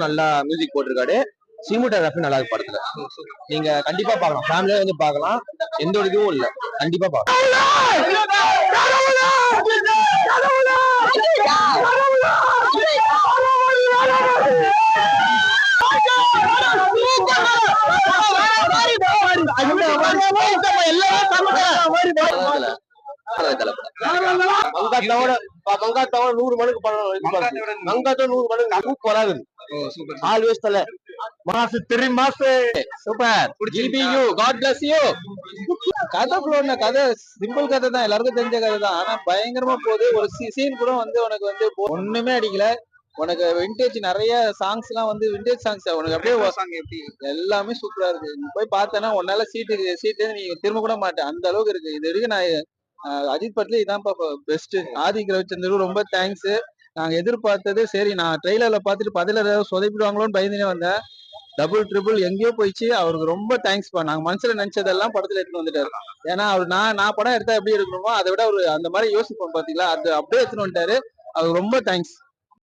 நல்லா மியூசிக் போட்டிருக்காரு. சினிமோட்டோகிராஃபி நல்லா இருக்கு படத்துல. நீங்க கண்டிப்பா பார்க்கலாம், ஃபேமிலியா வந்து பார்க்கலாம். எந்த ஒரு இதுவும் இல்ல, கண்டிப்பா பார்க்கலாம். மங்காத்தாவோட 100 மடங்கு சூப்பரா இருக்குது. Always Thala mass super. GBU God bless you. கதை ஃப்ளோன கதை சிம்பிள் கதை தான், எல்லாருக்கும் தெரிஞ்ச கதை தான். ஆனா பயங்கரமா போகுது. ஒரு சீன் கூட வந்து உனக்கு வந்து ஒண்ணுமே அடிக்கல. உனக்கு விண்டேஜ் நிறைய சாங்ஸ் எல்லாம் வந்து விண்டேஜ் சாங்ஸ் உனக்கு அப்படியே எல்லாமே சூப்பரா இருக்கு. நீ போய் பார்த்தேன்னா உன்னால சீட்டு நீ திரும்ப கூட மாட்டேன், அந்த அளவுக்கு இருக்கு. இது வரைக்கும் நான் அஜித் பட்ல இதான் பெஸ்ட். ஆதிக் ரவிச்சந்திரன் ரொம்ப தேங்க்ஸ். நாங்க எதிர்பார்த்தது சரி, நான் ட்ரெய்லர்ல பார்த்துட்டு பதில ஏதாவது சொதப்பிடுவாங்களோன்னு பயந்துனே வந்தேன். டபுள் ட்ரிபிள் எங்கேயோ போயிடுச்சு. அவருக்கு ரொம்ப தேங்க்ஸ் பா. நாங்க மனசுல நினைச்சதெல்லாம் படத்துல எடுத்துட்டு வந்துட்டாரு. ஏன்னா அவர் நான் படம் எடுத்தா எப்படி எடுக்கணுமோ அதை விட அவரு அந்த மாதிரி யோசிப்போம் பாத்தீங்களா, அது அப்படியே எடுத்துட்டு வந்துட்டாரு. அவருக்கு ரொம்ப தேங்க்ஸ்.